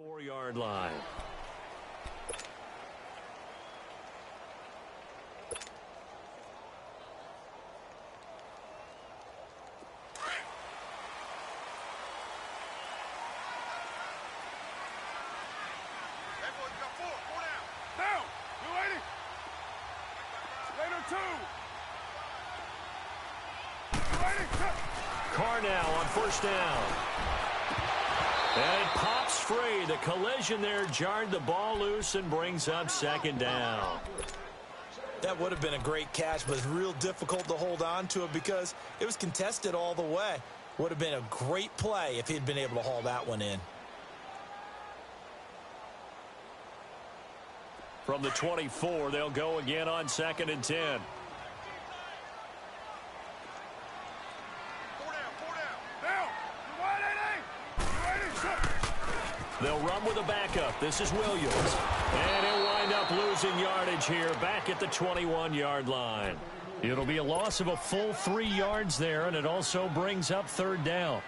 24-yard line. Now on first down. And it pops free. The collision there jarred the ball loose and brings up second down. That would have been a great catch, but it's real difficult to hold on to it because it was contested all the way. Would have been a great play if he'd been able to haul that one in. From the 24, they'll go again on 2nd and 10. They'll run with a backup. This is Williams. And he'll wind up losing yardage here back at the 21-yard line. It'll be a loss of a full 3 yards there, and it also brings up 3rd down.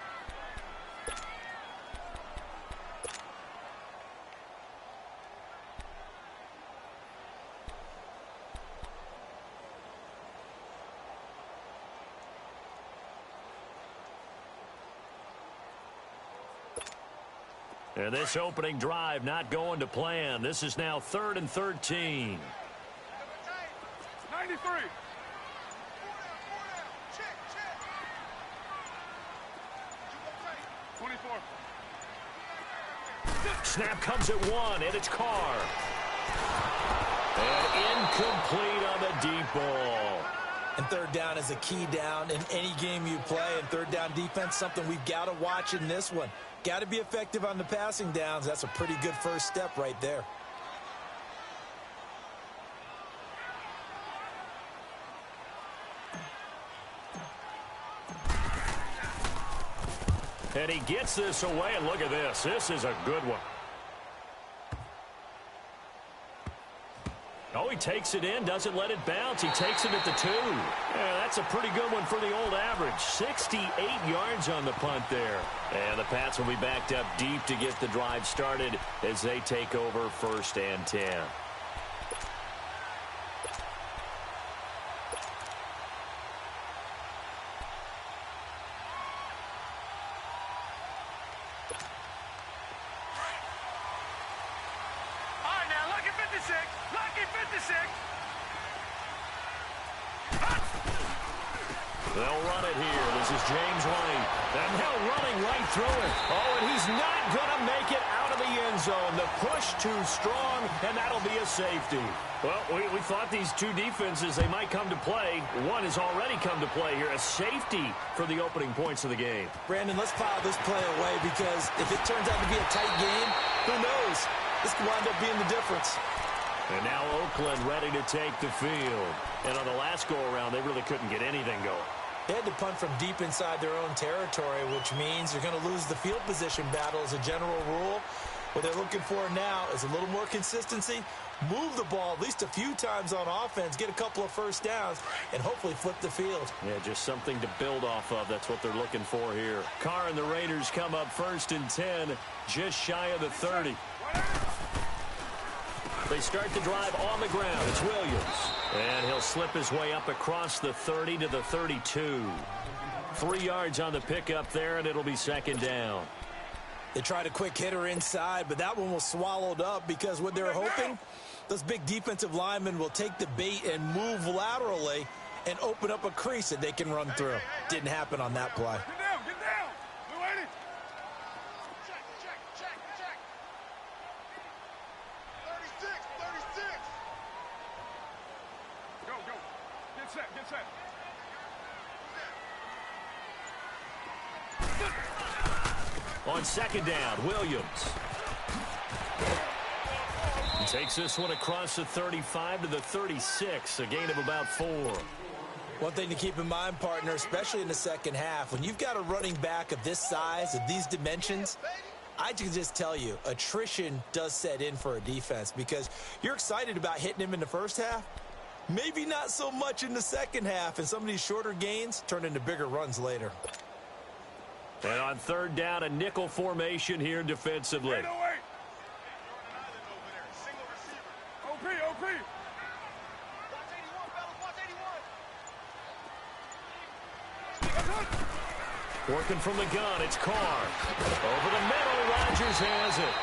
And this opening drive not going to plan. This is now 3rd and 13. 93. Check. 24. Snap comes at 1, and it's Carr. And incomplete on the deep ball. And 3rd down is a key down in any game you play. And 3rd down defense, something we've got to watch in this one. Got to be effective on the passing downs. That's a pretty good first step right there. And he gets this away, and look at this. This is a good one. Oh, he takes it in, doesn't let it bounce. He takes it at the 2. Yeah, that's a pretty good one for the old average. 68 yards on the punt there. And the Pats will be backed up deep to get the drive started as they take over 1st and 10. They'll run it here. This is James White. And now running right through it. Oh, and he's not going to make it out of the end zone. The push too strong, and that'll be a safety. Well, we thought these two defenses, they might come to play. One has already come to play here. A safety for the opening points of the game. Brandon, let's file this play away because if it turns out to be a tight game, who knows? This could wind up being the difference. And now Oakland ready to take the field. And on the last go-around, they really couldn't get anything going. They had to punt from deep inside their own territory, which means you're going to lose the field position battle as a general rule. What they're looking for now is a little more consistency, move the ball at least a few times on offense, get a couple of first downs, and hopefully flip the field. Yeah, just something to build off of. That's what they're looking for here. Carr and the Raiders come up 1st and 10, just shy of the 30. They start the drive on the ground. It's Williams. And he'll slip his way up across the 30 to the 32. 3 yards on the pickup there, and it'll be 2nd down. They tried a quick hitter inside, but that one was swallowed up because what they're hoping, those big defensive linemen will take the bait and move laterally and open up a crease that they can run through. Didn't happen on that play. Get down. We're waiting. Check. 36. Go. Get set. On 2nd down, Williams. He takes this one across the 35 to the 36, a gain of about 4. One thing to keep in mind, partner, especially in the second half, when you've got a running back of this size, of these dimensions, I can just tell you, attrition does set in for a defense because you're excited about hitting him in the first half. Maybe not so much in the second half, and some of these shorter gains turn into bigger runs later. And on 3rd down, a nickel formation here defensively. Working from the gun, it's Carr. Over the middle, Rodgers has it.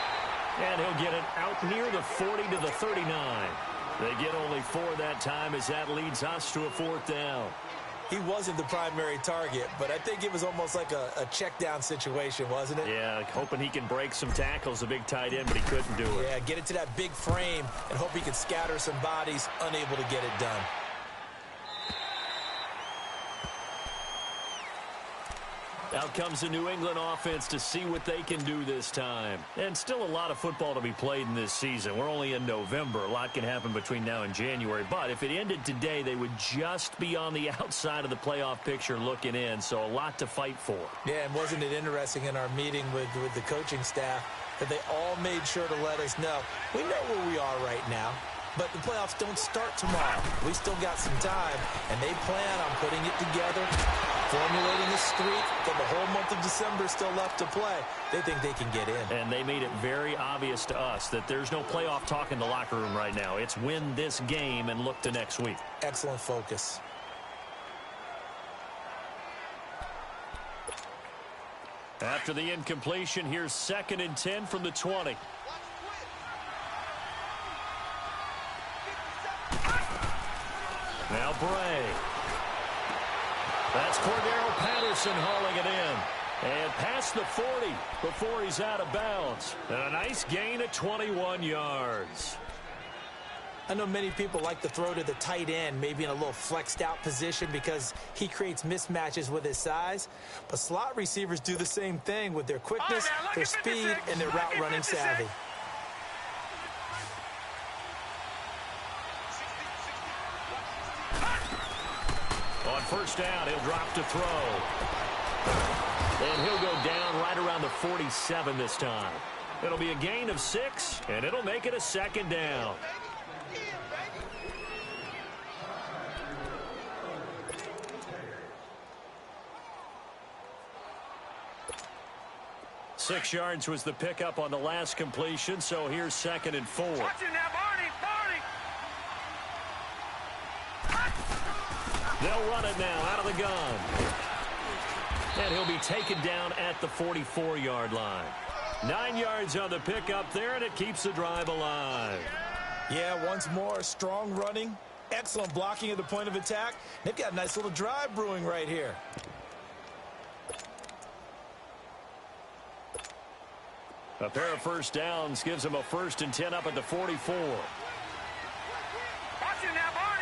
And he'll get it out near the 40 to the 39. They get only 4 that time as that leads us to a 4th down. He wasn't the primary target, but I think it was almost like a check down situation, wasn't it? Yeah, hoping he can break some tackles, a big tight end, but he couldn't do it. Yeah, get into that big frame and hope he can scatter some bodies, unable to get it done. Out comes the New England offense to see what they can do this time. And still a lot of football to be played in this season. We're only in November. A lot can happen between now and January. But if it ended today, they would just be on the outside of the playoff picture looking in. So a lot to fight for. Yeah, and wasn't it interesting in our meeting with the coaching staff that they all made sure to let us know, we know where we are right now, but the playoffs don't start tomorrow. We still got some time, and they plan on putting it together, formulating a streak, got the whole month of December still left to play. They think they can get in. And they made it very obvious to us that there's no playoff talk in the locker room right now. It's win this game and look to next week. Excellent focus. After the incompletion, here's 2nd and 10 from the 20. Now Bray. That's Cordero Patterson hauling it in. And past the 40 before he's out of bounds. And a nice gain of 21 yards. I know many people like to throw to the tight end, maybe in a little flexed out position because he creates mismatches with his size. But slot receivers do the same thing with their quickness, their speed, and their route running savvy. On 1st down, he'll drop to throw. And he'll go down right around the 47 this time. It'll be a gain of 6, and it'll make it a 2nd down. Six yards was the pickup on the last completion, so here's 2nd and 4. Watch it now, Barney! They'll run it now out of the gun. And he'll be taken down at the 44-yard line. 9 yards on the pickup there, and it keeps the drive alive. Yeah, once more, strong running, excellent blocking at the point of attack. They've got a nice little drive brewing right here. A pair of 1st downs gives them a 1st and 10 up at the 44. Watch it now, Barney!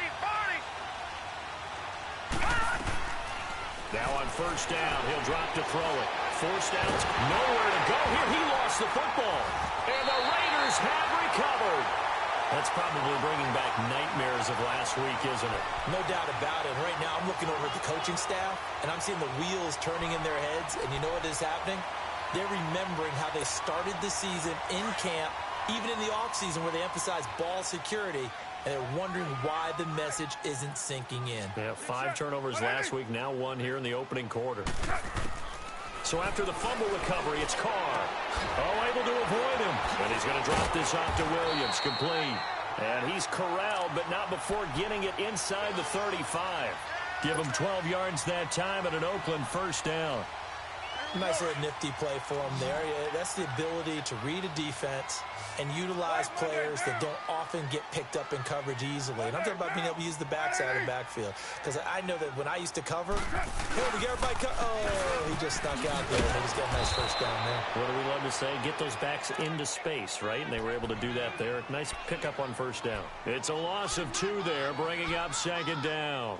Now on 1st down, he'll drop to throw it. 4th downs, nowhere to go here. He lost the football. And the Raiders have recovered. That's probably bringing back nightmares of last week, isn't it? No doubt about it. Right now, I'm looking over at the coaching staff, and I'm seeing the wheels turning in their heads. And you know what is happening? They're remembering how they started the season in camp, even in the offseason where they emphasized ball security, and they're wondering why the message isn't sinking in. Yeah, 5 turnovers last week, now 1 here in the opening quarter. So after the fumble recovery, it's Carr. Oh, able to avoid him. And he's going to drop this off to Williams, complete. And he's corralled, but not before getting it inside the 35. Give him 12 yards that time at an Oakland 1st down. Nice little nifty play for him there. Yeah, that's the ability to read a defense and utilize players that don't often get picked up in coverage easily. And I'm talking about being able to use the backside of the backfield. Because I know that when I used to cover, hey, we get everybody oh, he just snuck out there. They just got a nice 1st down there. What do we love to say? Get those backs into space, right? And they were able to do that there. Nice pickup on 1st down. It's a loss of 2 there, bringing up 2nd down.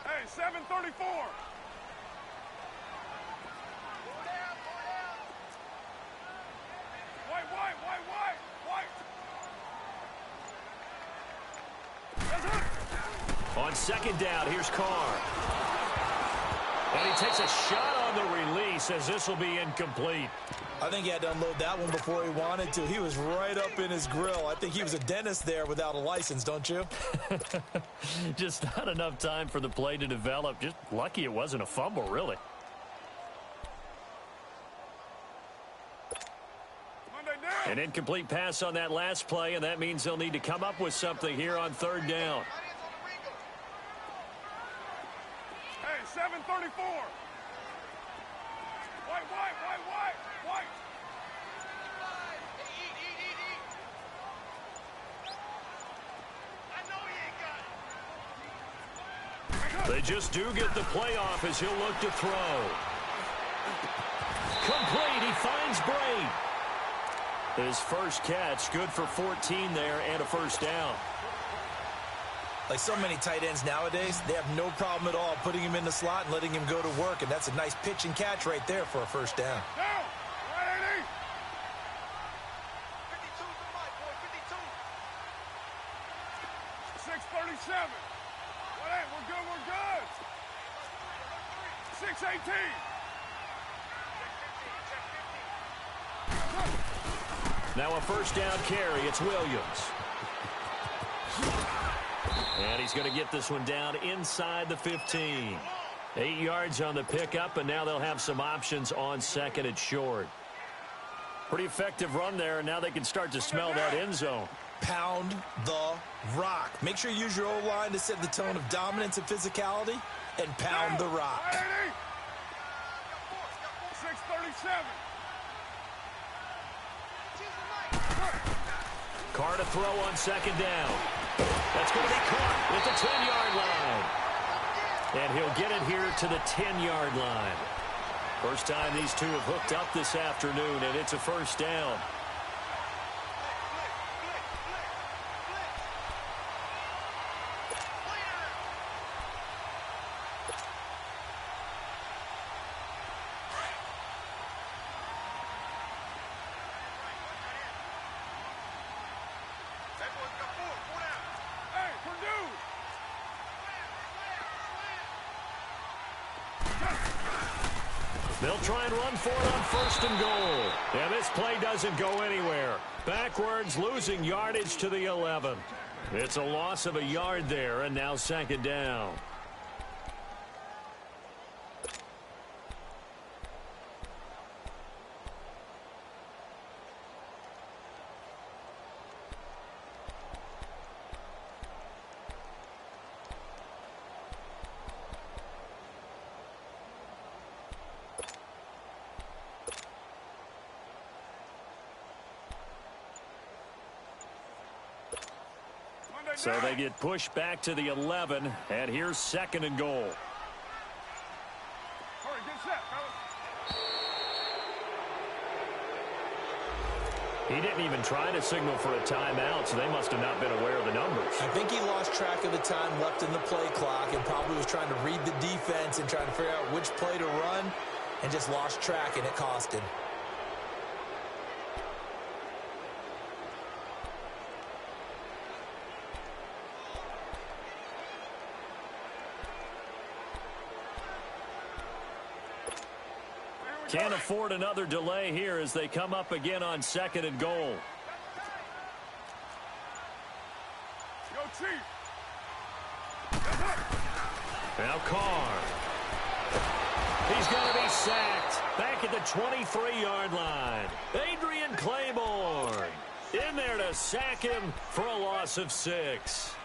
Hey, 7:34. On 2nd down, here's Carr. And he takes a shot on the release as this will be incomplete. I think he had to unload that one before he wanted to. He was right up in his grill. I think he was a dentist there without a license, don't you? Just not enough time for the play to develop. Just lucky it wasn't a fumble, really. An incomplete pass on that last play, and that means they'll need to come up with something here on third down. Hey, 734. White. They just do get the playoff as he'll look to throw. Complete. He finds Bray. His first catch, good for 14 there and a first down. Like so many tight ends nowadays, they have no problem at all putting him in the slot and letting him go to work, and that's a nice pitch and catch right there for a first down. Down. 180. 637. We're good. 618. Now a first down carry. It's Williams. And he's going to get this one down inside the 15. 8 yards on the pickup, and now they'll have some options on second and short. Pretty effective run there, and now they can start to smell that end zone. Pound the rock. Make sure you use your O-line to set the tone of dominance and physicality, and pound the rock. 637. Carr to throw on second down. That's going to be caught at the 10-yard line. And he'll get it here to the 10-yard line. First time these two have hooked up this afternoon, and it's a first down. They'll try and run for it on first and goal. And this play doesn't go anywhere. Backwards, losing yardage to the 11. It's a loss of a yard there, and now second down. So they get pushed back to the 11, and here's second and goal. All right, get set, fellas. He didn't even try to signal for a timeout, so they must have not been aware of the numbers. I think he lost track of the time left in the play clock and probably was trying to read the defense and trying to figure out which play to run and just lost track, and it cost him. Can't afford another delay here as they come up again on second and goal. Yo, Chief. Now Carr. He's going to be sacked back at the 23-yard line. Adrian Claiborne in there to sack him for a loss of 6.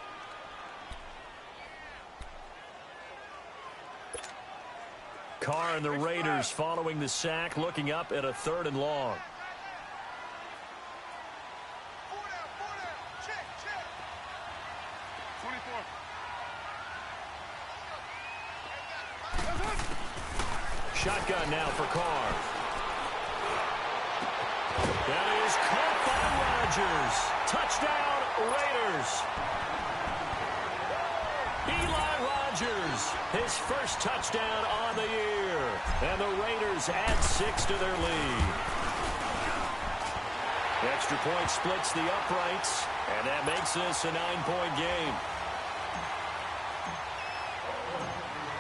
Carr and the Raiders following the sack, looking up at a 3rd and long. Check. 24. Shotgun now for Carr. That is caught by Rodgers. Touchdown, Raiders. Eli Rodgers, his first touchdown on the year. And the Raiders add 6 to their lead. The extra point splits the uprights, and that makes this a 9-point game.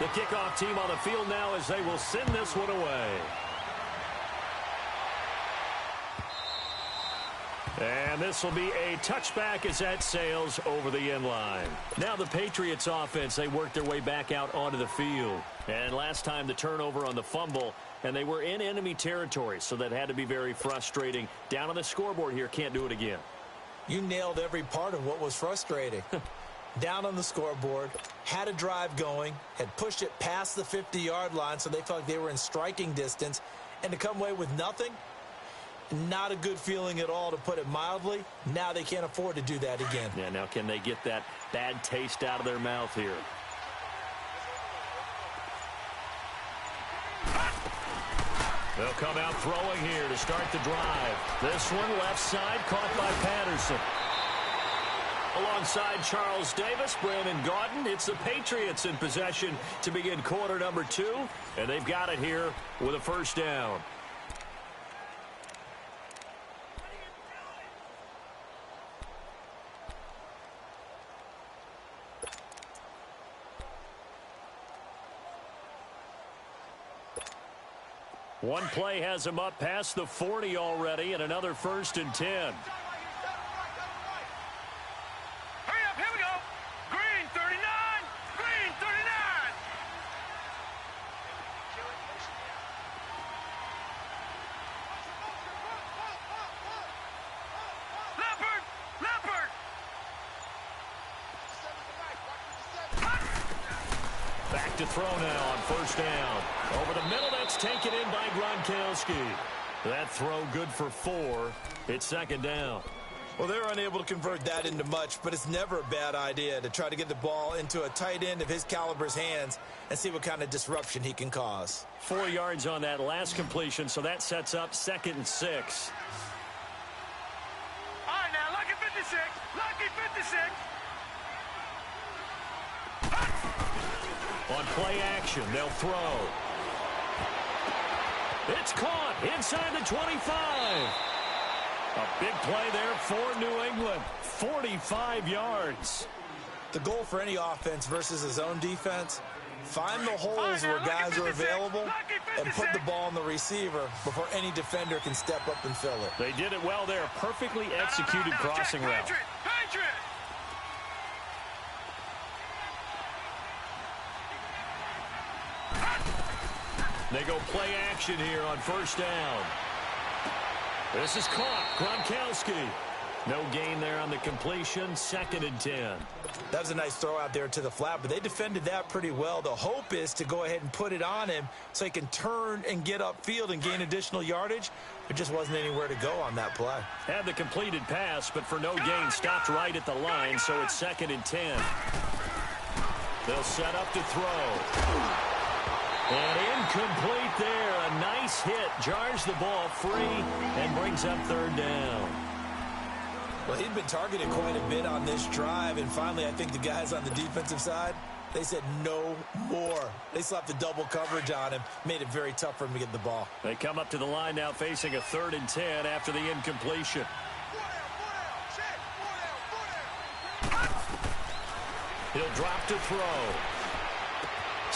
The kickoff team on the field now as they will send this one away. And this will be a touchback as that sails over the end line. Now the Patriots offense, they work their way back out onto the field. And last time the turnover on the fumble and they were in enemy territory, so that had to be very frustrating. Down on the scoreboard here, can't do it again. You nailed every part of what was frustrating. Down on the scoreboard, had a drive going, had pushed it past the 50-yard line so they felt like they were in striking distance, and to come away with nothing, not a good feeling at all, to put it mildly. Now they can't afford to do that again. Yeah, now can they get that bad taste out of their mouth here? They'll come out throwing here to start the drive. This one left side, caught by Patterson. Alongside Charles Davis, Brandon Gaudin, it's the Patriots in possession to begin quarter number 2, and they've got it here with a first down. One play has him up past the 40 already, and another 1st and 10. Back to throw now on first down. Over the middle, that's taken in by Gronkowski. That throw good for 4. It's 2nd down. Well, they're unable to convert that into much, but it's never a bad idea to try to get the ball into a tight end of his caliber's hands and see what kind of disruption he can cause. 4 yards on that last completion, so that sets up 2nd and 6. All right, now, lucky 56. Lucky 56. On play action, they'll throw. It's caught inside the 25. A big play there for New England. 45 yards. The goal for any offense versus his own defense, find the holes where guys are available and put the ball on the receiver before any defender can step up and fill it. They did it well there. Perfectly executed crossing route. They go play action here on first down. This is caught. Gronkowski. No gain there on the completion. 2nd and 10. That was a nice throw out there to the flat, but they defended that pretty well. The hope is to go ahead and put it on him so he can turn and get upfield and gain additional yardage. There just wasn't anywhere to go on that play. Had the completed pass, but for no gain, stopped right at the line, so it's 2nd and 10. They'll set up to throw. And incomplete there. A nice hit. Jars the ball free and brings up 3rd down. Well, he'd been targeted quite a bit on this drive, and finally I think the guys on the defensive side, they said no more. They slapped the double coverage on him, made it very tough for him to get the ball. They come up to the line now facing a 3rd and 10 after the incompletion. He'll drop to throw.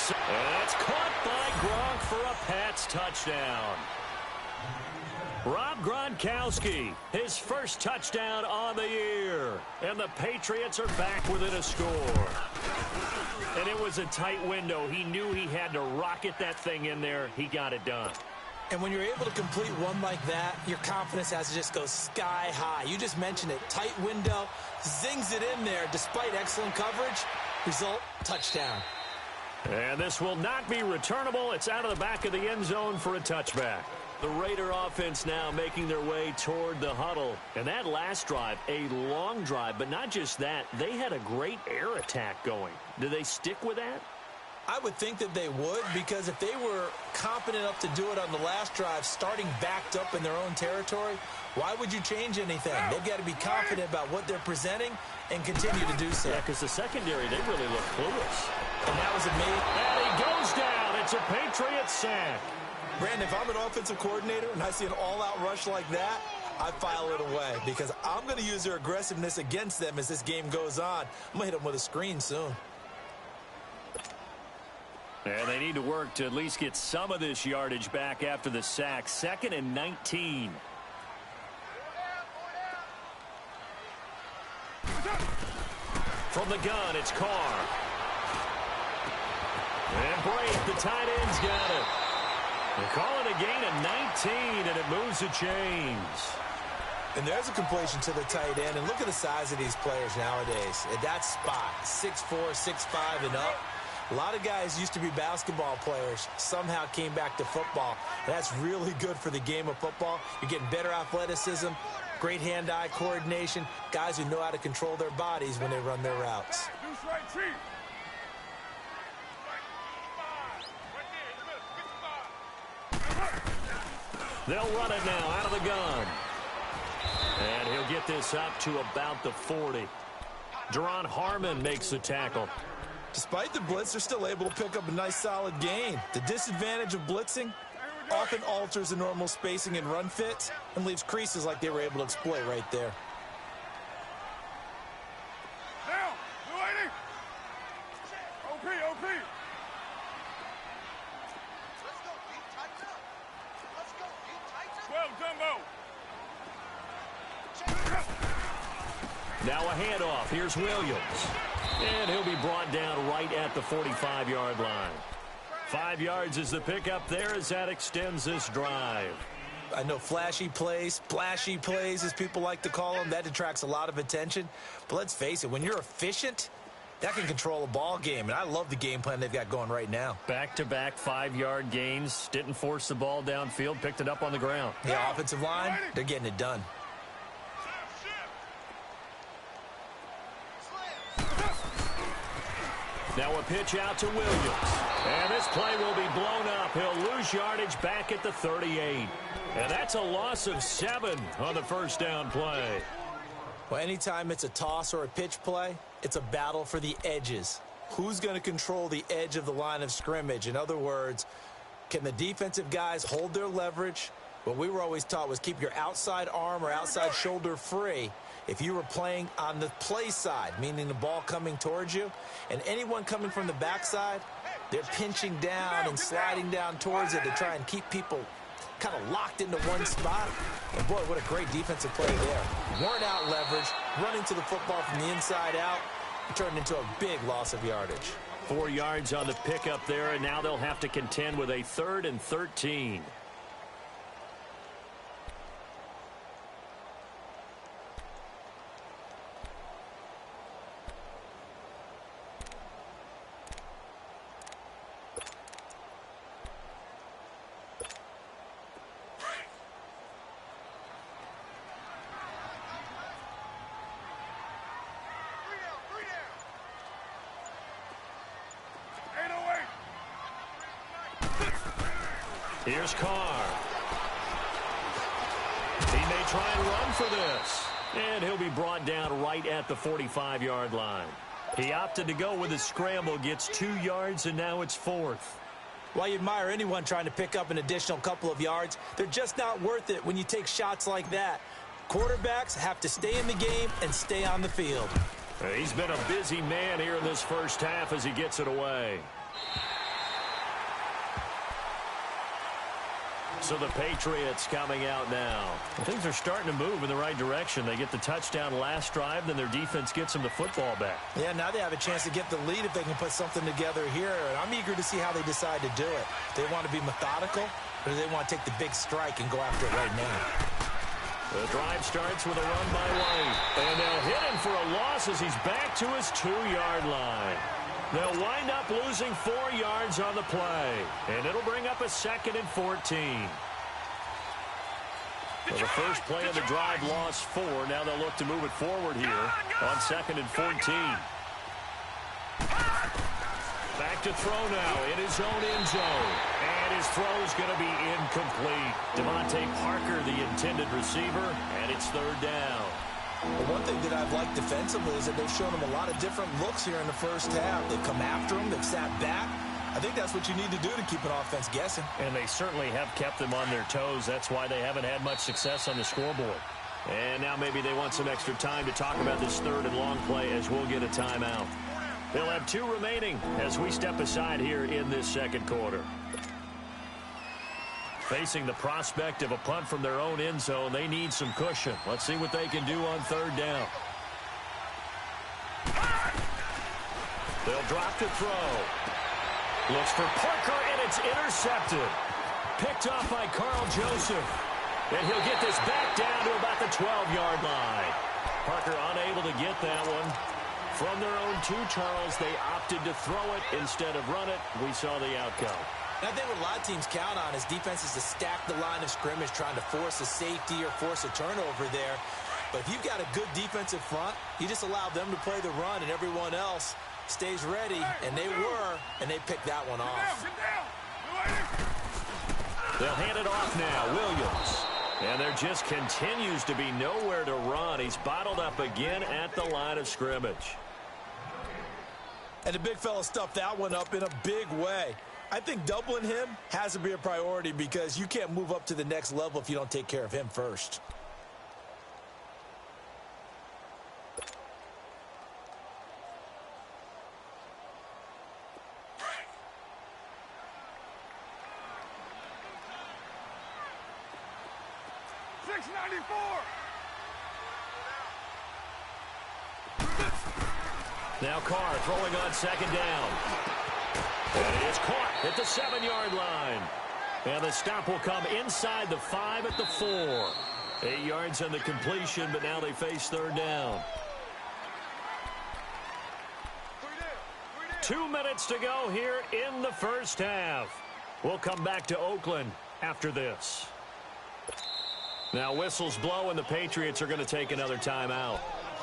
And that's caught by Gronk for a Pats touchdown. Rob Gronkowski, his first touchdown on the year. And the Patriots are back within a score. And it was a tight window. He knew he had to rocket that thing in there. He got it done. And when you're able to complete one like that, your confidence has to just go sky high. You just mentioned it. Tight window, zings it in there despite excellent coverage. Result, touchdown. And this will not be returnable. It's out of the back of the end zone for a touchback. The Raider offense now making their way toward the huddle. And that last drive, a long drive, but not just that. They had a great air attack going. Do they stick with that? I would think that they would, because if they were competent enough to do it on the last drive, starting backed up in their own territory, why would you change anything? They've got to be confident about what they're presenting and continue to do so. Yeah, because the secondary, they really look clueless. And that was amazing. And he goes down. It's a Patriots sack. Brandon, if I'm an offensive coordinator and I see an all-out rush like that, I file it away, because I'm going to use their aggressiveness against them as this game goes on. I'm going to hit them with a screen soon. And they need to work to at least get some of this yardage back after the sack. 2nd and 19. From the gun, it's Carr. And Brake, the tight end's got it. They call it a gain of 19, and it moves the chains. And there's a completion to the tight end. And look at the size of these players nowadays. At that spot, 6'4", 6'5", and up. A lot of guys used to be basketball players, somehow came back to football. And that's really good for the game of football. You're getting better athleticism, great hand-eye coordination, guys who know how to control their bodies when they run their routes. They'll run it now out of the gun. And he'll get this up to about the 40. Deron Harmon makes the tackle. Despite the blitz, they're still able to pick up a nice solid gain. The disadvantage of blitzing often alters the normal spacing and run fits and leaves creases like they were able to exploit right there. Down, lady. OP. Let's go, beat tighten up. Let's go, beat tighten up. 12 Dumbo. Now a handoff. Here's Williams. And he'll be brought down right at the 45-yard line. 5 yards is the pickup there as that extends this drive. I know flashy plays, splashy plays, as people like to call them, that attracts a lot of attention. But let's face it, when you're efficient, that can control a ball game. And I love the game plan they've got going right now. Back-to-back 5-yard gains. Didn't force the ball downfield. Picked it up on the ground. The offensive line, they're getting it done. Now a pitch out to Williams. And this play will be blown up. He'll lose yardage back at the 38. And that's a loss of 7 on the first down play. Well, anytime it's a toss or a pitch play, it's a battle for the edges. Who's going to control the edge of the line of scrimmage? In other words, can the defensive guys hold their leverage? What we were always taught was keep your outside arm or outside shoulder free if you were playing on the play side, meaning the ball coming towards you. And anyone coming from the backside, they're pinching down and sliding down towards it to try and keep people kind of locked into one spot. And boy, what a great defensive play there. Worn out leverage, running to the football from the inside out, it turned into a big loss of yardage. 4 yards on the pickup there, and now they'll have to contend with a 3rd and 13. Here's Carr. He may try and run for this. And he'll be brought down right at the 45-yard line. He opted to go with a scramble, gets 2 yards, and now it's 4th. While you admire anyone trying to pick up an additional couple of yards, they're just not worth it when you take shots like that. Quarterbacks have to stay in the game and stay on the field. He's been a busy man here in this first half as he gets it away. So the Patriots coming out now. Things are starting to move in the right direction. They get the touchdown last drive, then their defense gets them the football back. Yeah, now they have a chance to get the lead if they can put something together here. And I'm eager to see how they decide to do it. Do they want to be methodical, or do they want to take the big strike and go after it right now? The drive starts with a run by White. And they'll hit him for a loss as he's back to his 2-yard line. They'll wind up losing 4 yards on the play. And it'll bring up a 2nd and 14. Well, the first play of the drive lost 4. Now they'll look to move it forward here on 2nd and 14. Back to throw now in his own end zone. And his throw's going to be incomplete. Devontae Parker, the intended receiver, and it's 3rd down. Well, one thing that I've liked defensively is that they've shown him a lot of different looks here in the first half. They've come after him. They've sat back. I think that's what you need to do to keep an offense guessing. And they certainly have kept them on their toes. That's why they haven't had much success on the scoreboard. And now maybe they want some extra time to talk about this 3rd and long play as we'll get a timeout. They'll have 2 remaining as we step aside here in this second quarter. Facing the prospect of a punt from their own end zone, they need some cushion. Let's see what they can do on 3rd down. They'll drop to throw. Looks for Parker, and it's intercepted. picked off by Carl Joseph. And he'll get this back down to about the 12-yard line. Parker unable to get that one. From their own 2, Charles, they opted to throw it instead of run it. We saw the outcome. And I think what a lot of teams count on is defenses to stack the line of scrimmage, trying to force a safety or force a turnover there. But if you've got a good defensive front, you just allow them to play the run, and everyone else stays ready, and they were, and they picked that one off. They'll hand it off now, Williams. And there just continues to be nowhere to run. He's bottled up again at the line of scrimmage. And the big fella stuffed that one up in a big way. I think doubling him has to be a priority because you can't move up to the next level if you don't take care of him first. Now Carr throwing on second down. And it is caught at the 7-yard line. And the stop will come inside the 5 at the 4. 8 yards on the completion, but now they face third down. 2 minutes to go here in the first half. We'll come back to Oakland after this. Now whistles blow, and the Patriots are going to take another timeout.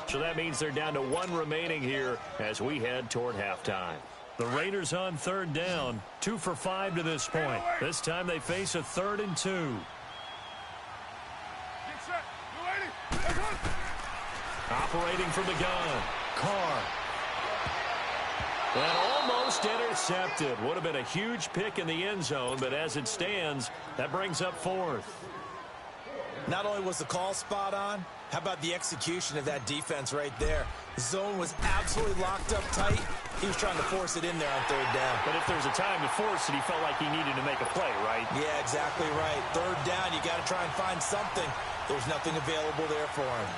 So that means they're down to 1 remaining here as we head toward halftime. The Raiders on third down, 2 for 5 to this point. This time they face a 3rd and 2. Operating from the gun, Carr. And almost intercepted. Would have been a huge pick in the end zone, but as it stands, that brings up 4th. Not only was the call spot on, how about the execution of that defense right there? The zone was absolutely locked up tight. He was trying to force it in there on third down. But if there's a time to force it, he felt like he needed to make a play, right? Yeah, exactly right. Third down, you got to try and find something. There's nothing available there for him.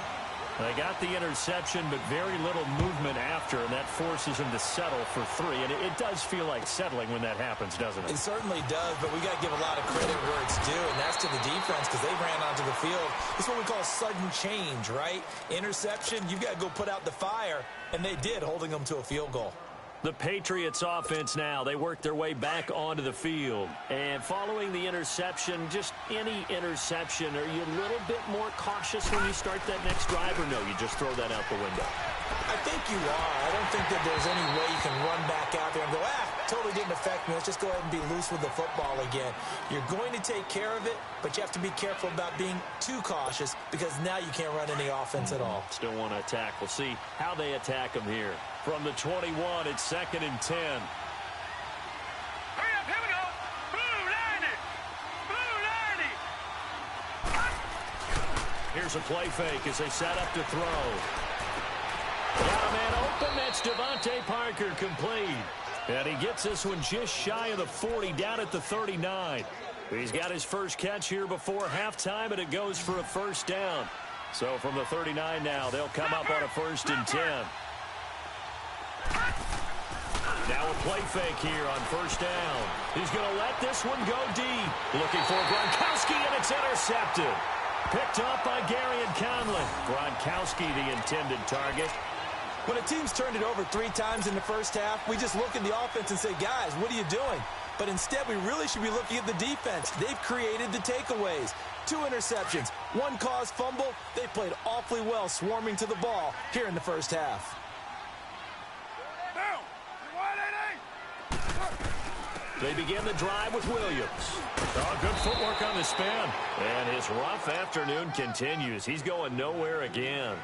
They got the interception, but very little movement after, and that forces him to settle for 3. And it does feel like settling when that happens, doesn't it? It certainly does, but we got to give a lot of credit where it's due, and that's to the defense because they ran onto the field. It's what we call sudden change, right? Interception, you've got to go put out the fire, and they did, holding them to a field goal. The Patriots offense now, they work their way back onto the field. And following the interception, just any interception, are you a little bit more cautious when you start that next drive, or no, you just throw that out the window? I think you are. I don't think that there's any way you can run back out there and go, totally didn't affect me. Let's just go ahead and be loose with the football again. You're going to take care of it, but you have to be careful about being too cautious because now you can't run any offense at all. Still want to attack. We'll see how they attack them here. From the 21, it's 2nd and 10. Hurry up, here we go. Blue 90. Blue 90. Here's a play fake as they set up to throw. Got a man open. That's Devontae Parker complete. And he gets this one just shy of the 40, down at the 39. He's got his first catch here before halftime, and it goes for a first down. So from the 39 now, they'll come up on a 1st and 10. Now a play fake here on 1st down. He's going to let this one go deep. Looking for Gronkowski, and it's intercepted. Picked up by Gary and Conlon. Gronkowski, the intended target. When a team's turned it over 3 times in the first half, we just look at the offense and say, guys, what are you doing? But instead, we really should be looking at the defense. They've created the takeaways. 2 interceptions, 1 caused fumble. They played awfully well swarming to the ball here in the first half. They begin the drive with Williams. Oh, good footwork on the spin. And his rough afternoon continues. He's going nowhere again.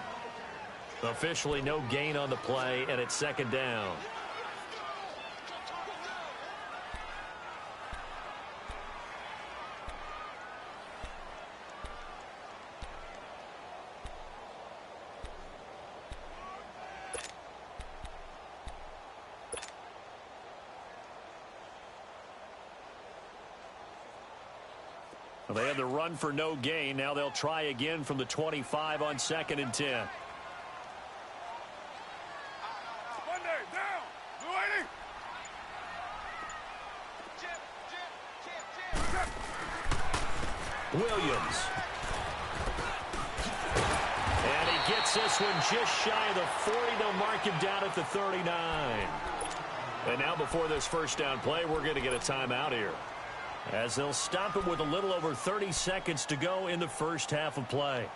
Officially no gain on the play, and it's 2nd down. Well, they had the run for no gain. Now they'll try again from the 25 on 2nd and 10. Williams. And he gets this one just shy of the 40. They'll mark him down at the 39. And now before this first down play, we're going to get a timeout here, as they'll stop it with a little over 30 seconds to go in the first half of play.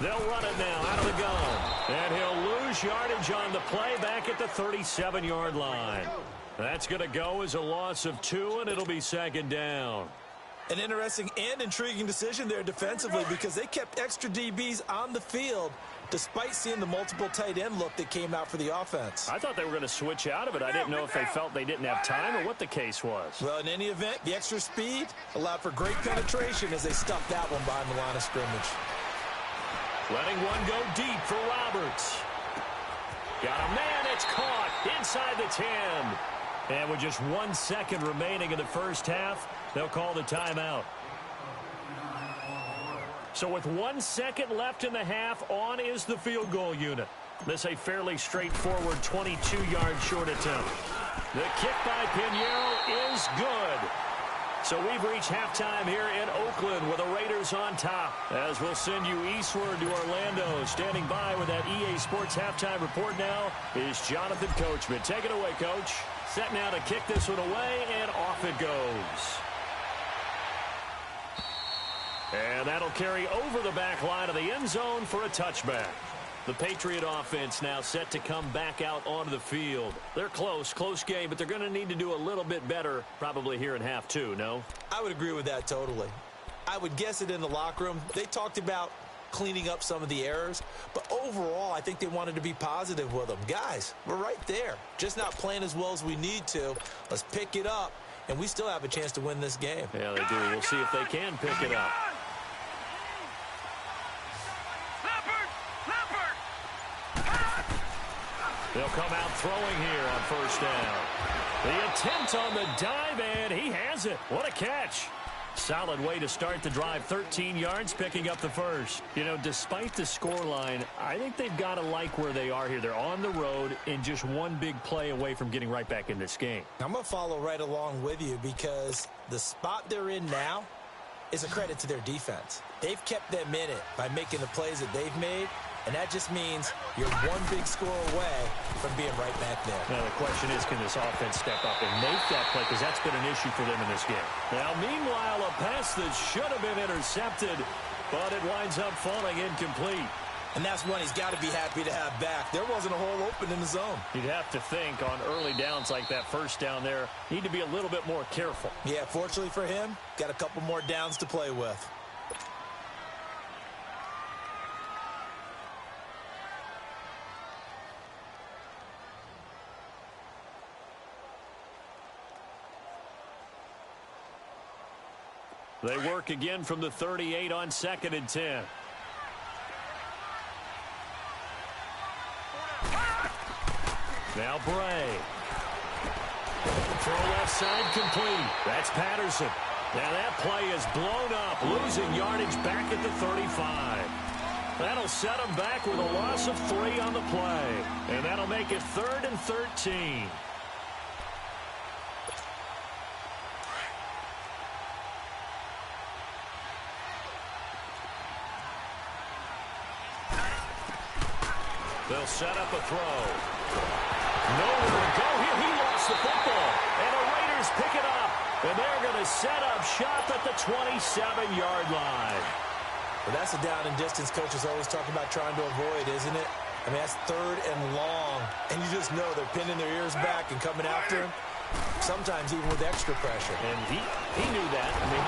They'll run it now out of the gun. And he'll lose yardage on the play back at the 37-yard line. That's going to go as a loss of 2, and it'll be second down. An interesting and intriguing decision there defensively, because they kept extra DBs on the field despite seeing the multiple tight end look that came out for the offense. I thought they were going to switch out of it. I didn't know if they felt they didn't have time or what the case was. Well, in any event, the extra speed allowed for great penetration as they stuffed that one behind the line of scrimmage. Letting one go deep for Roberts. Got a man, it's caught inside the 10. And with just 1 second remaining in the first half, they'll call the timeout. So with 1 second left in the half, on is the field goal unit. This a fairly straightforward 22-yard short attempt. The kick by Pinheiro is good. So we've reached halftime here in Oakland with the Raiders on top. As we'll send you eastward to Orlando. Standing by with that EA Sports halftime report now is Jonathan Coachman. Take it away, Coach. Set now to kick this one away, and off it goes. And that'll carry over the back line of the end zone for a touchback. The Patriot offense now set to come back out onto the field. They're close game, but they're going to need to do a little bit better probably here in half 2, no? I would agree with that totally. I would guess it in the locker room. They talked about cleaning up some of the errors, but overall, I think they wanted to be positive with them. Guys, we're right there. Just not playing as well as we need to. Let's pick it up, and we still have a chance to win this game. Yeah, they do. We'll see if they can pick it up. They'll come out throwing here on first down. The attempt on the dive, and he has it. What a catch. Solid way to start the drive. 13 yards, picking up the first. You know, despite the scoreline, I think they've got to like where they are here. They're on the road and just one big play away from getting right back in this game. I'm going to follow right along with you, because the spot they're in now is a credit to their defense. They've kept them in it by making the plays that they've made. And that just means you're one big score away from being right back there. Now, the question is, can this offense step up and make that play? Because that's been an issue for them in this game. Now, meanwhile, a pass that should have been intercepted, but it winds up falling incomplete. And that's one he's got to be happy to have back. There wasn't a hole open in the zone. You'd have to think on early downs like that first down there, need to be a little bit more careful. Yeah, fortunately for him, got a couple more downs to play with. They work again from the 38 on 2nd and 10. Now Bray. Throw left side complete. That's Patterson. Now that play is blown up, losing yardage back at the 35. That'll set him back with a loss of 3 on the play. And that'll make it 3rd and 13. They'll set up a throw. Nowhere to go here. He lost the football. And the Raiders pick it up. And they're going to set up shop at the 27-yard line. Well, that's a down and distance coaches always talk about trying to avoid, isn't it? I mean, that's 3rd and long. And you just know they're pinning their ears back and coming after him. Sometimes even with extra pressure. And he knew that. I mean,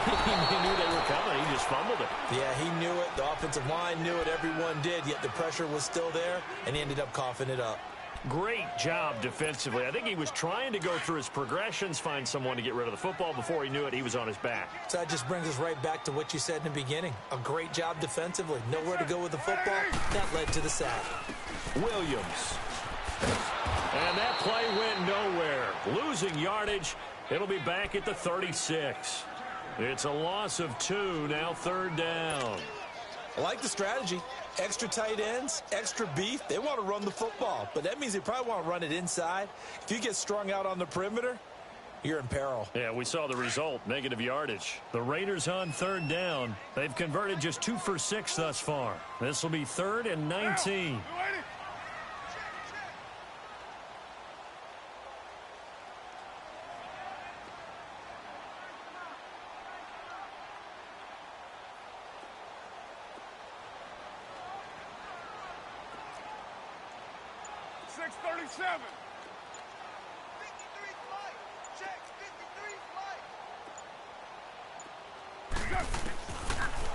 he knew they were coming. He just fumbled it. Yeah, he knew it. The offensive line knew it. Everyone did. Yet the pressure was still there, and he ended up coughing it up. Great job defensively. I think he was trying to go through his progressions, find someone to get rid of the football. Before he knew it, he was on his back. So that just brings us right back to what you said in the beginning. A great job defensively. Nowhere to go with the football. That led to the sack. Williams. And that play went nowhere. Losing yardage. It'll be back at the 36. It's a loss of 2, now 3rd down. I like the strategy. Extra tight ends, extra beef. They want to run the football, but that means they probably want to run it inside. If you get strung out on the perimeter, you're in peril. Yeah, we saw the result, negative yardage. The Raiders on 3rd down. They've converted just 2 for 6 thus far. This will be 3rd and 19.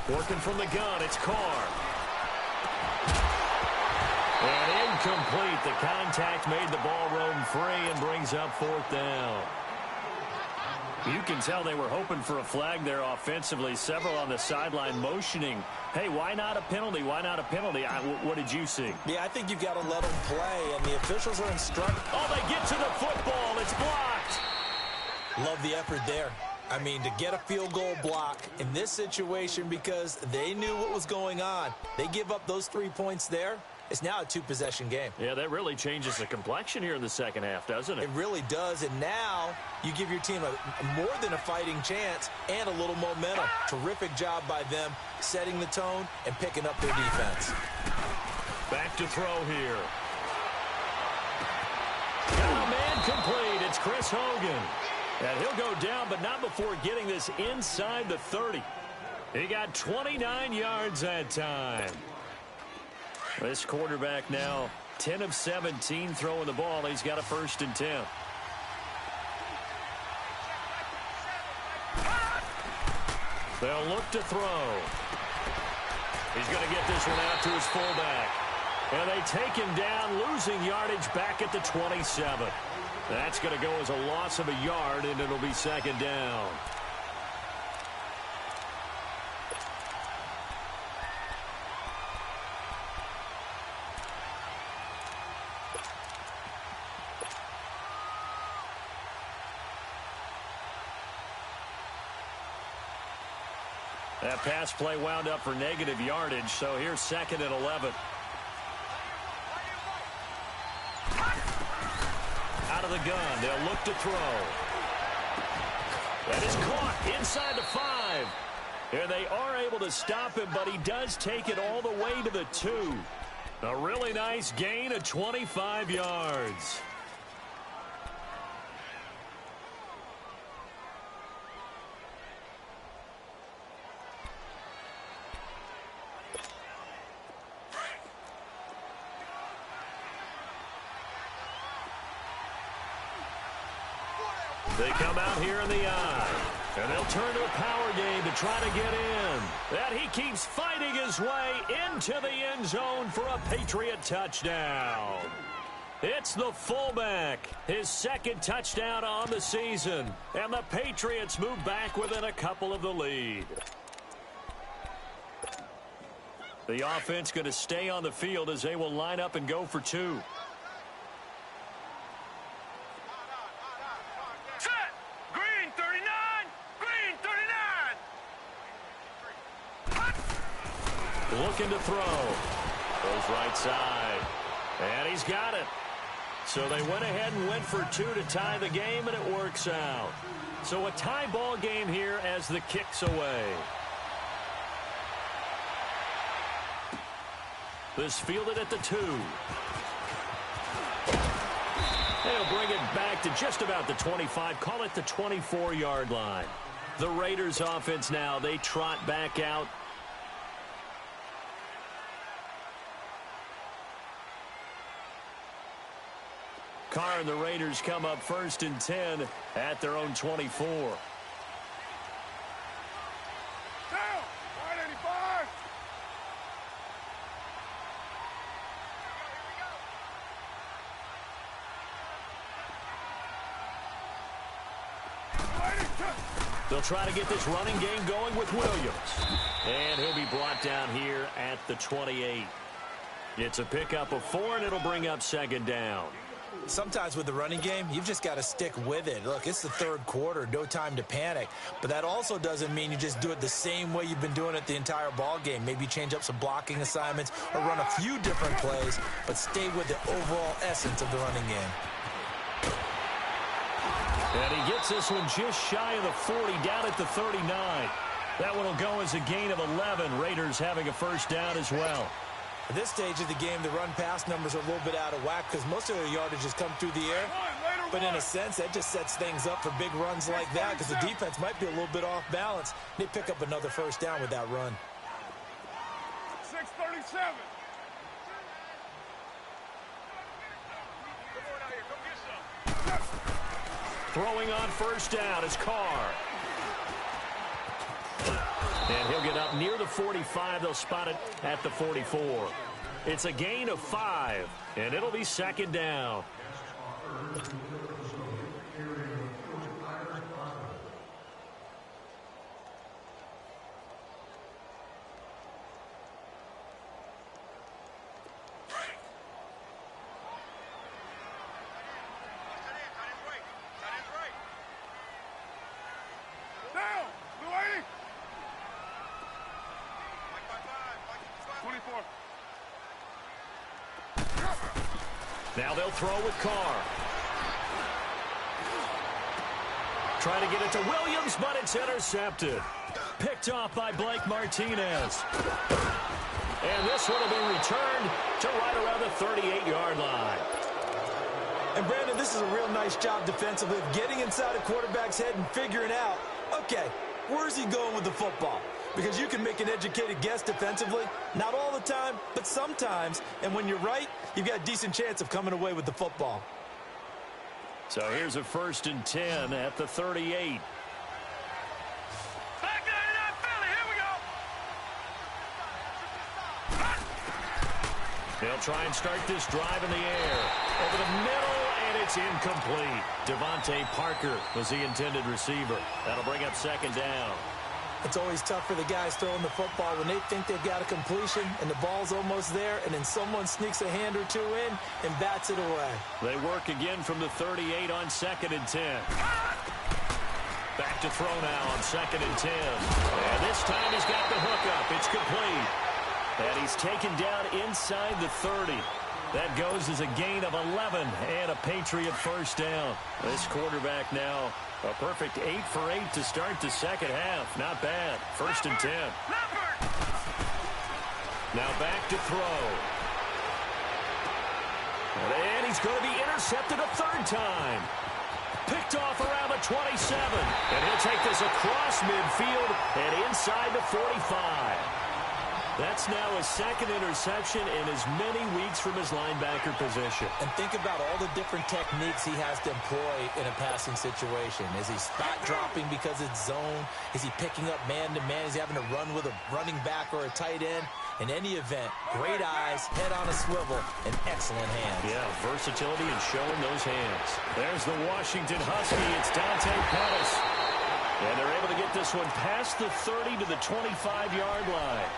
Working from the gun, it's Carr. And incomplete. The contact made the ball roam free and brings up 4th down. You can tell they were hoping for a flag there offensively. Several on the sideline motioning, hey, why not a penalty? Why not a penalty? What did you see? Yeah, I think you've got to let them play, and the officials are instructed. Oh, they get to the football. It's blocked. Love the effort there. I mean, to get a field goal block in this situation because they knew what was going on. They give up those 3 points there. It's now a 2-possession game. Yeah, that really changes the complexion here in the second half, doesn't it? It really does, and now you give your team a more than a fighting chance and a little momentum. Terrific job by them setting the tone and picking up their defense. Back to throw here. Got a man complete. It's Chris Hogan. And he'll go down, but not before getting this inside the 30. He got 29 yards that time. This quarterback now 10 of 17 throwing the ball. He's got a 1st and 10. They'll look to throw. He's going to get this one out to his fullback. And they take him down, losing yardage back at the 27. That's going to go as a loss of a yard, and it'll be 2nd down. That pass play wound up for negative yardage, so here's 2nd and 11. Out of the gun, they'll look to throw. That is caught inside the 5. And they are able to stop him, but he does take it all the way to the 2. A really nice gain of 25 yards. They come out here in the eye, and they'll turn to a power game to try to get in. That he keeps fighting his way into the end zone for a Patriot touchdown. It's the fullback, his 2nd touchdown on the season, and the Patriots move back within a couple of the lead. The offense going to stay on the field as they will line up and go for 2. Looking to throw. Goes right side. And he's got it. So they went ahead and went for 2 to tie the game, and it works out. So a tie ball game here as the kick's away. This fielded at the 2. They'll bring it back to just about the 25. Call it the 24-yard line. The Raiders offense now, they trot back out. Carr and the Raiders come up 1st and 10 at their own 24. Down, 185. They'll try to get this running game going with Williams. And he'll be brought down here at the 28. It's a pickup of 4, and it'll bring up second down. Sometimes with the running game, you've just got to stick with it. Look, it's the third quarter, no time to panic. But that also doesn't mean you just do it the same way you've been doing it the entire ball game. Maybe change up some blocking assignments or run a few different plays, but stay with the overall essence of the running game. And he gets this one just shy of the 40, down at the 39. That one will go as a gain of 11. Raiders having a first down as well. At this stage of the game, the run-pass numbers are a little bit out of whack because most of their yardage has come through the air. But in a sense, that just sets things up for big runs like that because the defense might be a little bit off balance. They pick up another first down with that run. 6:37. Throwing on first down is Carr. And he'll get up near the 45. They'll spot it at the 44. It's a gain of 5, and it'll be second down. Now they'll throw with Carr. Trying to get it to Williams, but it's intercepted. Picked off by Blake Martinez. And this one will be returned to right around the 38-yard line. And, Brandon, this is a real nice job defensively of getting inside a quarterback's head and figuring out, okay, where's he going with the football? Because you can make an educated guess defensively, not all the time, but sometimes. And when you're right, you've got a decent chance of coming away with the football. So here's a 1st and 10 at the 38. They'll try and start this drive in the air. Over the middle, and it's incomplete. Devontae Parker was the intended receiver. That'll bring up second down. It's always tough for the guys throwing the football when they think they've got a completion and the ball's almost there, and then someone sneaks a hand or two in and bats it away. They work again from the 38 on 2nd and 10. Back to throw now on 2nd and 10. And this time he's got the hook up. It's complete. And he's taken down inside the 30. That goes as a gain of 11 and a Patriot first down. This quarterback now a perfect 8 for 8 to start the second half. Not bad. 1st and 10. Now back to throw. And he's going to be intercepted a 3rd time. Picked off around the 27. And he'll take this across midfield and inside the 45. That's now his 2nd interception in as many weeks from his linebacker position. And think about all the different techniques he has to employ in a passing situation. Is he spot dropping because it's zone? Is he picking up man-to-man? Is he having to run with a running back or a tight end? In any event, great eyes, head on a swivel, and excellent hands. Yeah, versatility and showing those hands. There's the Washington Husky. It's Dante Pettis. And they're able to get this one past the 30 to the 25-yard line.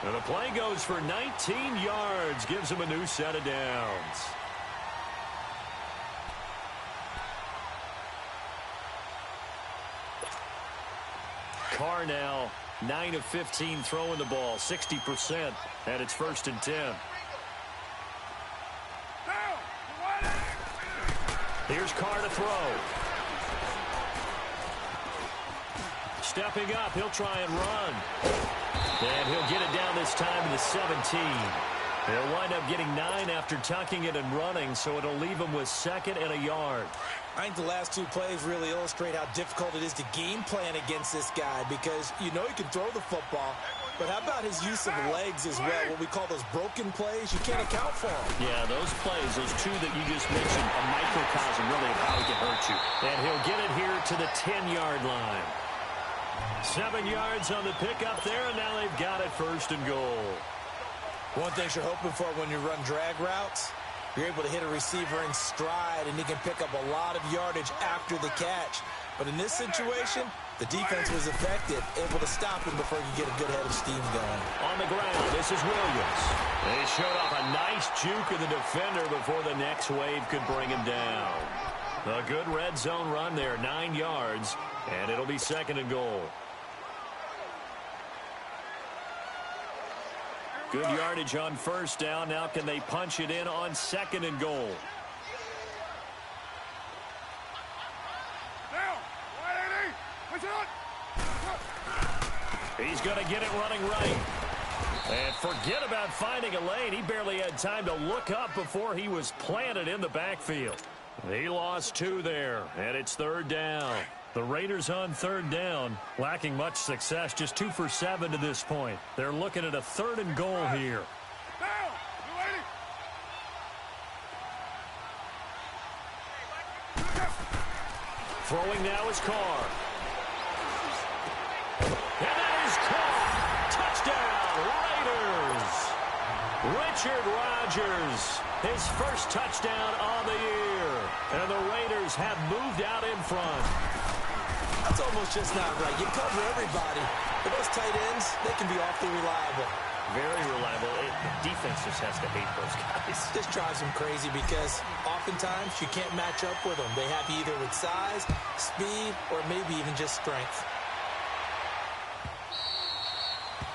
And the play goes for 19 yards, gives him a new set of downs. Carr now 9 of 15 throwing the ball, 60%, and it's 1st and 10. Here's Carr to throw. Stepping up, he'll try and run. And he'll get it down this time to the 17. He'll wind up getting 9 after tucking it and running, so it'll leave him with 2nd and a yard. I think the last 2 plays really illustrate how difficult it is to game plan against this guy because you know he can throw the football, but how about his use of legs as well? What we call those broken plays, you can't account for them. Yeah, those plays, those 2 that you just mentioned, a microcosm really of how he can hurt you. And he'll get it here to the 10-yard line. 7 yards on the pickup there, and now they've got it 1st and goal. One thing you're hoping for when you run drag routes, you're able to hit a receiver in stride, and he can pick up a lot of yardage after the catch. But in this situation, the defense was effective, able to stop him before he could get a good head of steam going. On the ground, this is Williams. They showed off a nice juke of the defender before the next wave could bring him down. A good red zone run there, 9 yards, and it'll be 2nd and goal. Good yardage on 1st down. Now can they punch it in on 2nd and goal? He's going to get it running right. And forget about finding a lane. He barely had time to look up before he was planted in the backfield. He lost 2 there, and it's 3rd down. The Raiders on 3rd down, lacking much success, just 2 for 7 to this point. They're looking at a 3rd and goal here. Throwing now is Carr. And that is caught. Touchdown, Raiders. Richard Rodgers, his first touchdown on the year. And the Raiders have moved out in front. That's almost just not right. You cover everybody. But those tight ends, they can be awfully reliable. Very reliable. The defense just has to hate those guys. This drives them crazy because oftentimes you can't match up with them. They have either with size, speed, or maybe even just strength.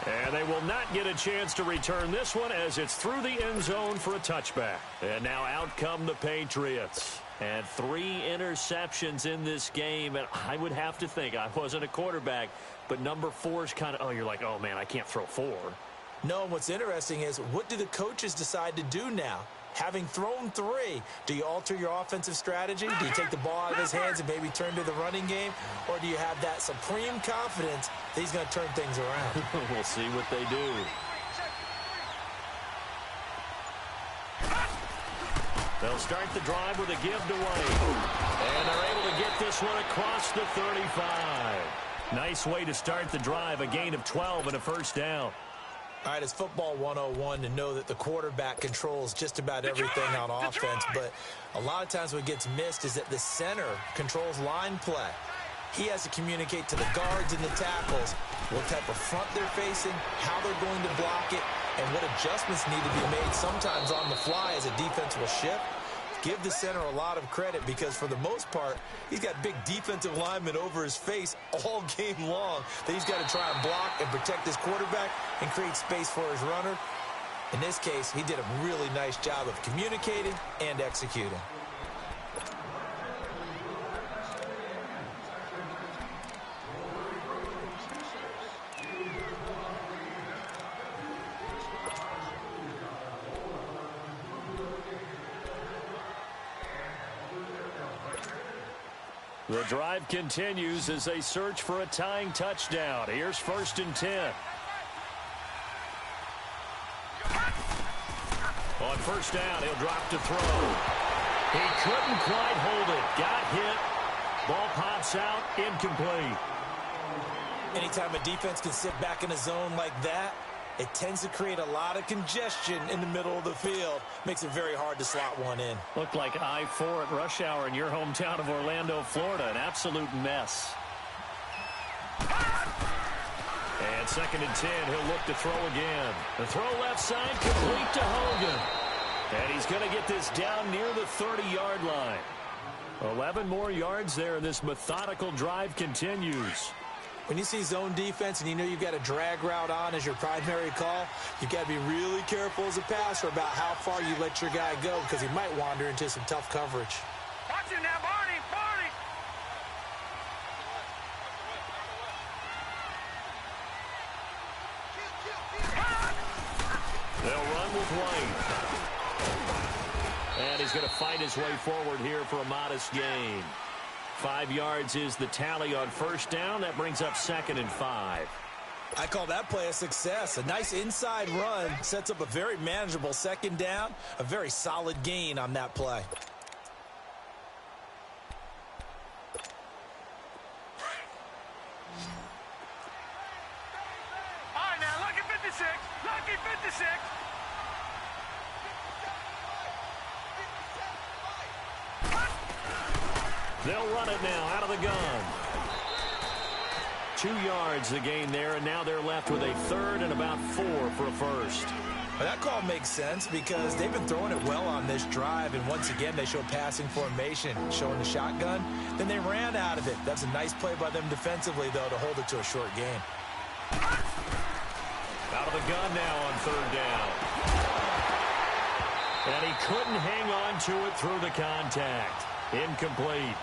And they will not get a chance to return this one as it's through the end zone for a touchback. And now out come the Patriots. And 3 interceptions in this game. And I would have to think, I wasn't a quarterback, but number 4 is kind of, oh, you're like, oh, man, I can't throw 4. No, what's interesting is what do the coaches decide to do now? Having thrown 3, do you alter your offensive strategy? Do you take the ball out of his hands and maybe turn to the running game? Or do you have that supreme confidence that he's going to turn things around? We'll see what they do. They'll start the drive with a give to White. And they're able to get this one across the 35. Nice way to start the drive, a gain of 12 and a 1st down. All right, it's football 101 to know that the quarterback controls just about everything on offense, but a lot of times what gets missed is that the center controls line play. He has to communicate to the guards and the tackles what type of front they're facing, how they're going to block it, and what adjustments need to be made sometimes on the fly as a defense will shift. Give the center a lot of credit because for the most part, he's got big defensive linemen over his face all game long that he's got to try and block and protect his quarterback and create space for his runner. In this case, he did a really nice job of communicating and executing. The drive continues as they search for a tying touchdown. Here's 1st and 10. On 1st down, he'll drop to throw. He couldn't quite hold it. Got hit. Ball pops out, incomplete. Anytime a defense can sit back in a zone like that, it tends to create a lot of congestion in the middle of the field. Makes it very hard to slot one in. Looked like I-4 at rush hour in your hometown of Orlando, Florida. An absolute mess. And 2nd and 10, he'll look to throw again. The throw left side, complete to Hogan. And he's going to get this down near the 30-yard line. 11 more yards there, and this methodical drive continues. When you see zone defense and you know you've got a drag route on as your primary call, you've got to be really careful as a passer about how far you let your guy go because he might wander into some tough coverage. Watch it now, Barney! Barney! They'll run with White. And he's going to fight his way forward here for a modest gain. 5 yards is the tally on 1st down. That brings up 2nd and 5. I call that play a success. A nice inside run sets up a very manageable 2nd down. A very solid gain on that play. All right, now, lucky 56. Lucky 56. They'll run it now out of the gun. 2 yards the gain there, and now they're left with a third and about 4 for a first. Well, that call makes sense because they've been throwing it well on this drive, and once again they show passing formation, showing the shotgun. Then they ran out of it. That's a nice play by them defensively, though, to hold it to a short gain. Out of the gun now on third down. And he couldn't hang on to it through the contact. Incomplete.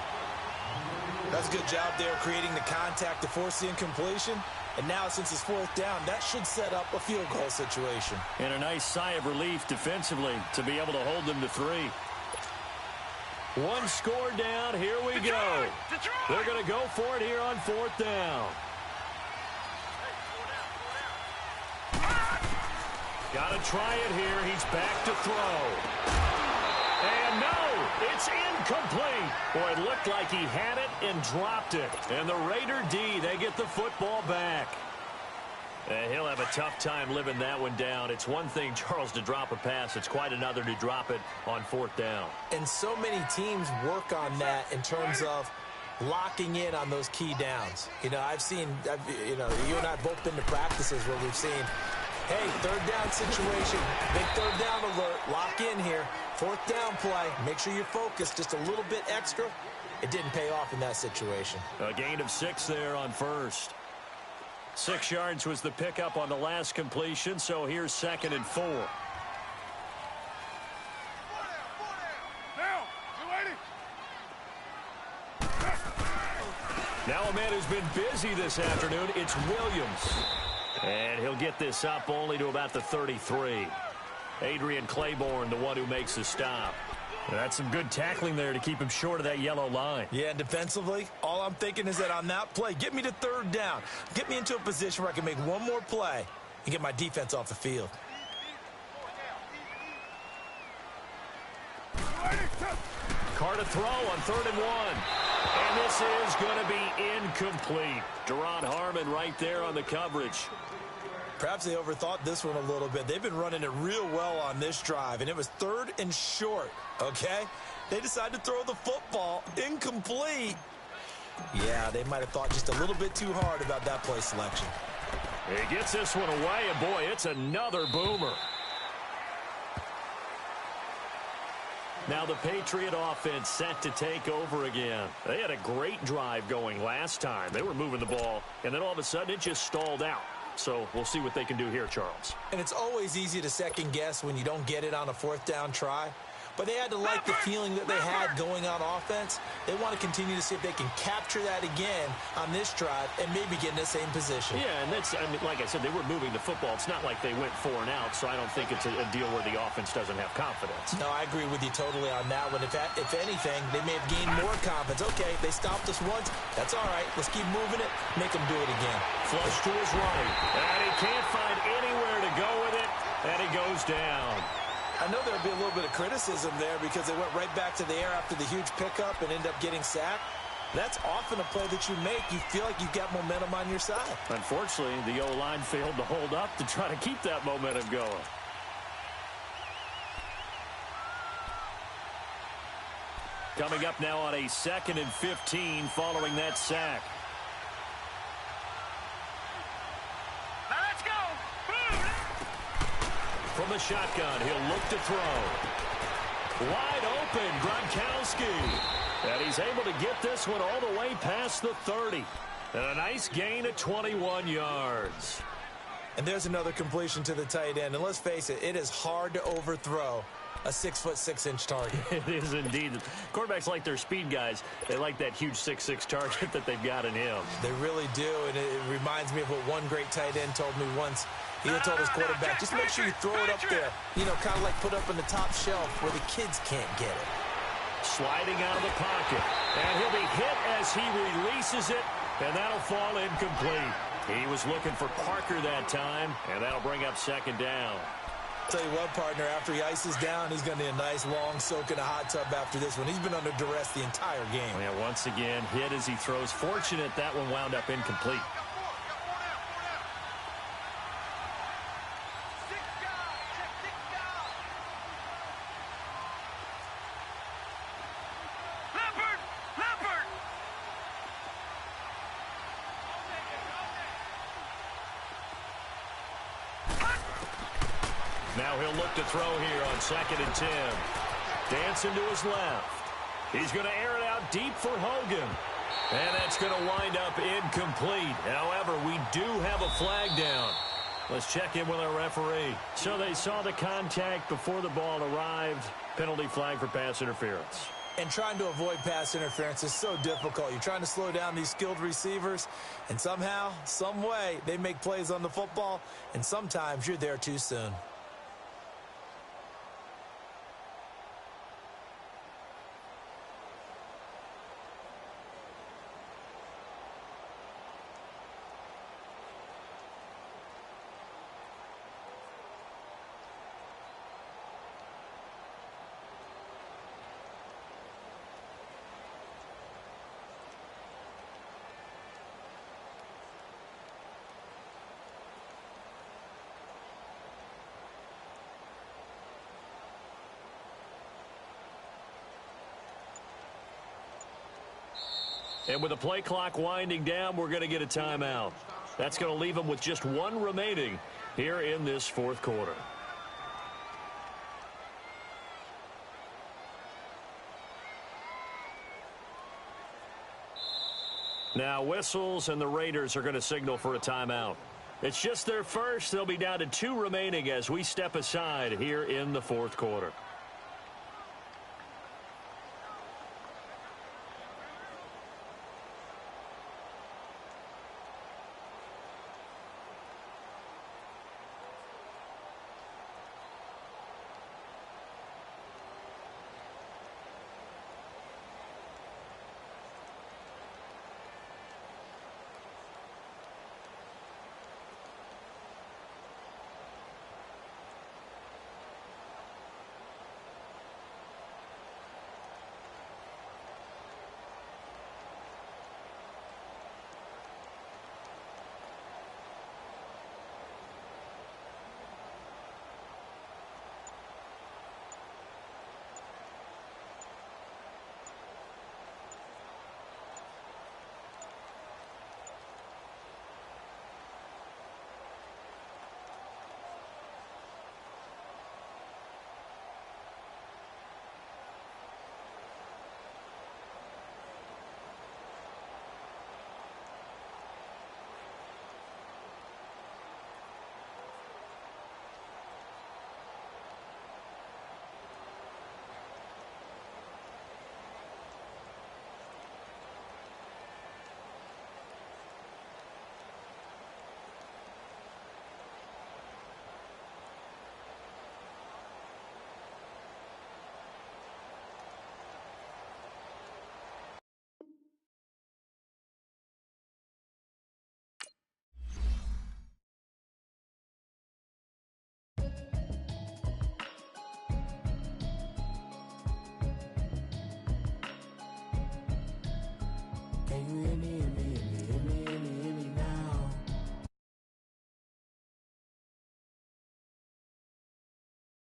That's a good job there creating the contact to force the incompletion. And now, since it's fourth down, that should set up a field goal situation. And a nice sigh of relief defensively to be able to hold them to 3. One score down. Here we go. They're going to go for it here on fourth down. Got to try it here. He's back to throw. And no, it's incomplete. Boy, it looked like he had it and dropped it. And the Raider D, they get the football back. And he'll have a tough time living that one down. It's one thing, Charles, to drop a pass. It's quite another to drop it on fourth down. And so many teams work on that in terms of locking in on those key downs. You know, you and I have both been to practices where we've seen, hey, third down situation, big third down alert, lock in here. Fourth down play, make sure you're focused just a little bit extra. It didn't pay off in that situation. A gain of 6 there on first. 6 yards was the pickup on the last completion, so here's 2nd and 4. Now a man who's been busy this afternoon, it's Williams. And he'll get this up only to about the 33. Adrian Claiborne, the one who makes the stop. That's some good tackling there to keep him short of that yellow line. Yeah, and defensively, all I'm thinking is that on that play, get me to third down. Get me into a position where I can make one more play and get my defense off the field. Carr to throw on 3rd and 1. And this is going to be incomplete. Deron Harmon right there on the coverage. Perhaps they overthought this one a little bit. They've been running it real well on this drive, and it was 3rd and short, okay? They decided to throw the football incomplete. Yeah, they might have thought just a little bit too hard about that play selection. He gets this one away, and boy, it's another boomer. Now the Patriot offense set to take over again. They had a great drive going last time. They were moving the ball, and then all of a sudden it just stalled out. So we'll see what they can do here, Charles. And it's always easy to second guess when you don't get it on a fourth down try. But they had to like the feeling that they had going on offense. They want to continue to see if they can capture that again on this drive and maybe get in the same position. Yeah, and that's, I mean, like I said, they were moving the football. It's not like they went 4 and out, so I don't think it's a deal where the offense doesn't have confidence. No, I agree with you totally on that one. If anything, they may have gained more confidence. Okay, they stopped us once. That's all right. Let's keep moving it. Make them do it again. Flush to his right. And he can't find anywhere to go with it, and he goes down. I know there'll be a little bit of criticism there because they went right back to the air after the huge pickup and ended up getting sacked. That's often a play that you make. You feel like you've got momentum on your side. Unfortunately, the O-line failed to hold up to try to keep that momentum going. Coming up now on a 2nd and 15 following that sack. From the shotgun, he'll look to throw. Wide open, Gronkowski. And he's able to get this one all the way past the 30. And a nice gain of 21 yards. And there's another completion to the tight end. And let's face it, it is hard to overthrow a 6'6" target. It is indeed. Quarterbacks like their speed guys. They like that huge 6'6" target that they've got in him. They really do, and it reminds me of what one great tight end told me once. He had told his quarterback, just make sure you throw it up there. You know, kind of like put up on the top shelf where the kids can't get it. Sliding out of the pocket. And he'll be hit as he releases it, and that'll fall incomplete. He was looking for Parker that time, and that'll bring up 2nd down. Tell you what, partner, after he ices down, he's going to need a nice long soak in a hot tub after this one. He's been under duress the entire game. Yeah, once again, hit as he throws. Fortunate that one wound up incomplete. Now he'll look to throw here on 2nd and 10. Dancing to his left. He's going to air it out deep for Hogan. And that's going to wind up incomplete. However, we do have a flag down. Let's check in with our referee. So they saw the contact before the ball arrived. Penalty flag for pass interference. And trying to avoid pass interference is so difficult. You're trying to slow down these skilled receivers, and somehow, some way, they make plays on the football, and sometimes you're there too soon. And with the play clock winding down, we're going to get a timeout. That's going to leave them with just one remaining here in this fourth quarter. Now whistles, and the Raiders are going to signal for a timeout. It's just their first. They'll be down to 2 remaining as we step aside here in the fourth quarter. Can you hear me